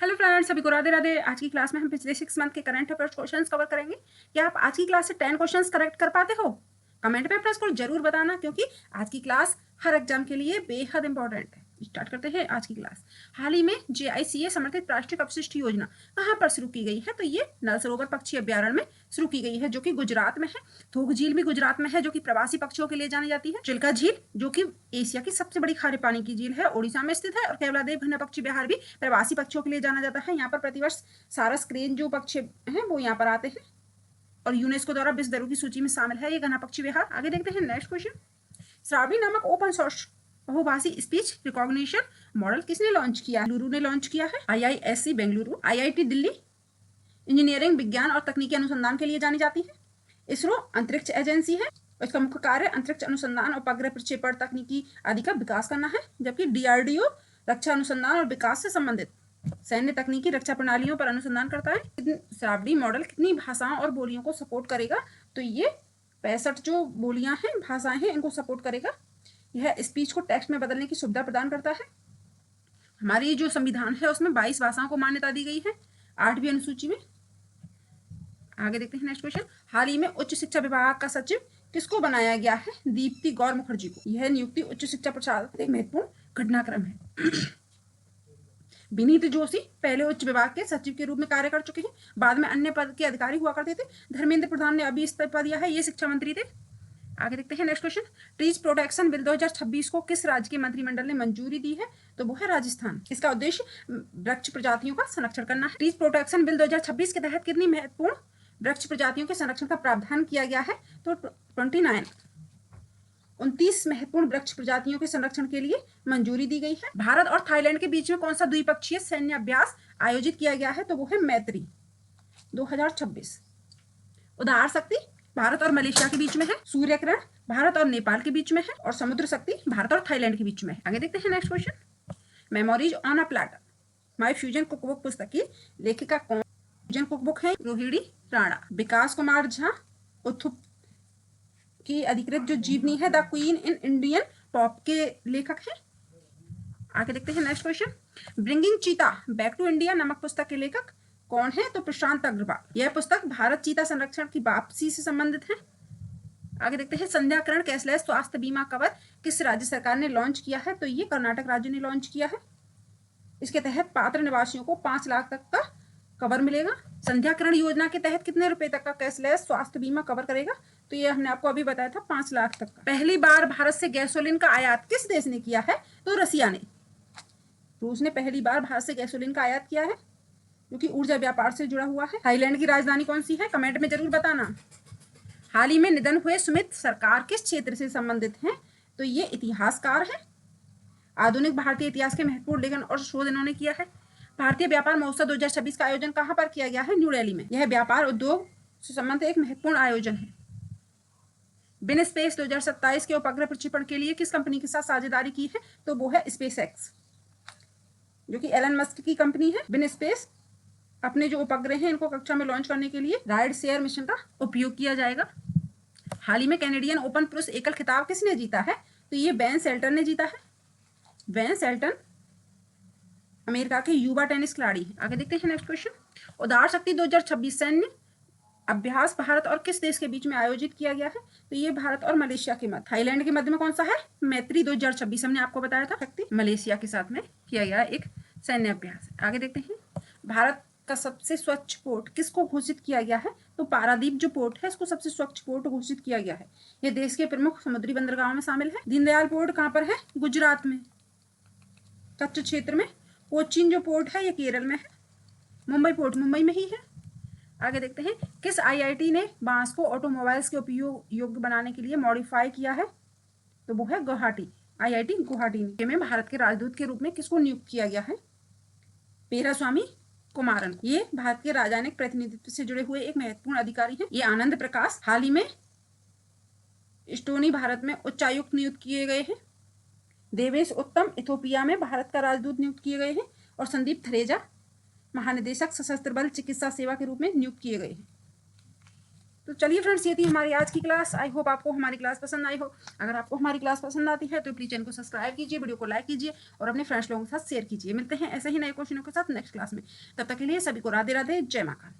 Hello friends, सभी को राधे राधे। आज की क्लास में हम पिछले 6 मंथ के करंट अफेयर्स क्वेश्चंस कवर करेंगे। क्या आप आज की क्लास से 10 क्वेश्चंस करेक्ट कर पाते हो? कमेंट में अपना स्कोर जरूर बताना, क्योंकि आज की क्लास हर एग्जाम के लिए बेहद इंपॉर्टेंट है। स्टार्ट करते हैं आज की क्लास। हाल ही में JICA समर्थित राष्ट्रीय अपशिष्ट योजना कहाँ पर शुरू की गई है? तो ये नल सरोवर पक्षी अभ्यारण्य में शुरू की गई है, जो कि गुजरात में है। थोक झील भी गुजरात में है, जो कि प्रवासी पक्षियों के लिए जानी जाती है। चिल्का झील, जो कि एशिया की सबसे बड़ी खारे पानी की झील है, ओडिशा में स्थित है। और केवलादेव घना पक्षी विहार भी प्रवासी पक्षियों के लिए जाना जाता है। यहाँ पर प्रतिवर्ष सारस क्रेन जो पक्षी हैं वो यहाँ पर आते हैं और यूनेस्को द्वारा विश्व धरोहर की सूची में शामिल है ये घना पक्षी विहार। आगे देखते हैं नेक्स्ट क्वेश्चन। श्रावणी नामक ओपन सोर्स बहुभाषी स्पीच रिकॉग्निशन मॉडल किसने लॉन्च किया? बेंगलुरु ने लॉन्च किया है। IISc Bengaluru, IIT Delhi engineering, विज्ञान और तकनीकी अनुसंधान के लिए जानी जाती है। इसरो अंतरिक्ष एजेंसी है। इसका मुख्य कार्य अंतरिक्ष अनुसंधान, उपग्रह प्रक्षेपण तकनीकी आदि का विकास करना है। जबकि DRDO रक्षा अनुसंधान और विकास से संबंधित सैन्य तकनीकी रक्षा प्रणालियों पर अनुसंधान करता है। श्रावणी मॉडल कितनी भाषाओं और बोलियों को सपोर्ट करेगा? तो ये 65 जो बोलियां हैं, भाषाएं हैं, इनको सपोर्ट करेगा। यह स्पीच को टेक्स्ट में बदलने की सुविधा प्रदान करता है। हमारी जो संविधान है उसमें 22 भाषाओं को मान्यता दी गई है 8वीं अनुसूची में। आगे देखते हैं नेक्स्ट क्वेश्चन। हाल ही में उच्च शिक्षा विभाग का सचिव किसको बनाया गया है? दीप्ति गौर मुखर्जी को। यह नियुक्ति उच्च शिक्षा प्रसाद एक महत्वपूर्ण घटनाक्रम है। विनीत जोशी पहले उच्च विभाग के सचिव के रूप में कार्य कर चुके हैं, बाद में अन्य पद के अधिकारी हुआ करते थे। धर्मेंद्र प्रधान ने अभी इस्तीफा दिया है, ये शिक्षा मंत्री थे। आगे देखते हैं next question. Trees protection bill 2026 को किस राज्य के मंत्रिमंडल ने मंजूरी दी है? तो वो है राजस्थान। इसका उद्देश्य वृक्ष प्रजातियों का संरक्षण करना है। ट्रीज प्रोटेक्शन बिल 2026 के तहत कितनी महत्वपूर्ण वृक्ष प्रजातियों के संरक्षण का प्रावधान किया गया है? तो 29 महत्वपूर्ण वृक्ष प्रजातियों के संरक्षण के लिए मंजूरी दी गई है। भारत और थाईलैंड के बीच में कौन सा द्विपक्षीय सैन्य अभ्यास आयोजित किया गया है? तो वो है मैत्री 2026। उदार शक्ति भारत और मलेशिया के बीच में है। सूर्य किरण भारत और नेपाल के बीच में है। और समुद्र शक्ति भारत और थाईलैंड के बीच में है। आगे देखते हैं next question. Memories on a platter my fusion cookbook पुस्तक की लेखिका कौन? फ्यूजन कुकबुक है रोहिणी राणा। विकास कुमार झा उत्थुप की अधिकृत जो जीवनी है the queen in Indian pop के लेखक हैं। आगे देखते हैं नेक्स्ट क्वेश्चन। ब्रिंगिंग चीता बैक टू इंडिया नामक पुस्तक के लेखक कौन है? तो प्रशांत अग्रवाल। यह पुस्तक भारत चीता संरक्षण की वापसी से संबंधित है। आगे देखते हैं। संध्याकरण कैशलेस स्वास्थ्य बीमा कवर किस राज्य सरकार ने लॉन्च किया है? तो ये कर्नाटक राज्य ने लॉन्च किया है। इसके तहत पात्र निवासियों को 5 लाख तक का कवर मिलेगा। संध्याकरण योजना के तहत कितने रुपए तक का कैशलेस स्वास्थ्य बीमा कवर करेगा? तो ये हमने आपको अभी बताया था 5 लाख तक का। पहली बार भारत से गैसोलीन का आयात किस देश ने किया है? तो रसिया ने। रूस ने पहली बार भारत से गैसोलीन का आयात किया है, जो कि ऊर्जा व्यापार से जुड़ा हुआ है। थाईलैंड की राजधानी कौन सी है? कमेंट में जरूर बताना। हाल ही में निधन हुए सुमित सरकार किस क्षेत्र से संबंधित हैं? तो ये इतिहासकार है। आधुनिक भारतीय इतिहास के महत्वपूर्ण लेखन और शोध इन्होंने किया है। भारतीय व्यापार महोत्सव 2026 का आयोजन कहां पर किया गया है? न्यू दिल्ली में। यह व्यापार उद्योग से संबंधित एक महत्वपूर्ण आयोजन है। बिन स्पेस 2027 के उपग्रह प्रक्षेपण के लिए किस कंपनी के साथ साझेदारी की है? तो वो है स्पेसएक्स, जो कि एलन मस्क की कंपनी है। बिन स्पेस अपने जो उपग्रह हैं इनको कक्षा में लॉन्च करने के लिए राइड शेयर मिशन का उपयोग किया जाएगा। हाल ही में कैनेडियन ओपन पुरुष एकल खिताब किसने जीता है? तो ये बेन शेल्टन ने जीता है। बेन शेल्टन अमेरिका के युवा टेनिस खिलाड़ी हैं। आगे देखते हैं नेक्स्ट क्वेश्चन। उदार शक्ति 2026 सैन्य अभ्यास भारत और किस देश के बीच में आयोजित किया गया है? तो ये भारत और मलेशिया के मध्य। थाईलैंड के मध्य में कौन सा है? मैत्री 2026 हमने आपको बताया था। शक्ति मलेशिया के साथ में किया गया एक सैन्य अभ्यास। आगे देखते हैं। भारत का सबसे स्वच्छ पोर्ट किसको घोषित किया गया है? तो पारादीप जो पोर्ट है इसको सबसे स्वच्छ पोर्ट घोषित किया गया है। यह देश के प्रमुख समुद्री बंदरगाहों में शामिल है। दीनदयाल पोर्ट कहाँ पर है? गुजरात में, कच्छ क्षेत्र में। कोचीन जो पोर्ट है ये केरल में है। मुंबई पोर्ट मुंबई में ही है। आगे देखते हैं। किस IIT ने बांस को ऑटोमोबाइल्स के उपयोग योग्य बनाने के लिए मॉडिफाई किया है? तो वो है गुवाहाटी, IIT गुवाहाटी में। भारत के राजदूत के रूप में किसको नियुक्त किया गया है? पेरास्वामी कुमारन। ये भारत के राजनयिक प्रतिनिधित्व से जुड़े हुए एक महत्वपूर्ण अधिकारी हैं। ये आनंद प्रकाश हाल ही में एस्टोनी भारत में उच्चायुक्त नियुक्त किए गए हैं। देवेश उत्तम इथोपिया में भारत का राजदूत नियुक्त किए गए हैं। और संदीप थरेजा महानिदेशक सशस्त्र बल चिकित्सा सेवा के रूप में नियुक्त किए गए हैं। तो चलिए फ्रेंड्स, ये थी हमारी आज की क्लास। आई होप आपको हमारी क्लास पसंद आई हो। अगर आपको हमारी क्लास पसंद आती है तो प्लीज चैनल को सब्सक्राइब कीजिए, वीडियो को लाइक कीजिए और अपने फ्रेंड्स लोगों के साथ शेयर कीजिए। मिलते हैं ऐसे ही नए क्वेश्चनों के साथ नेक्स्ट क्लास में। तब तक के लिए सभी को राधे राधे, जय मां काली।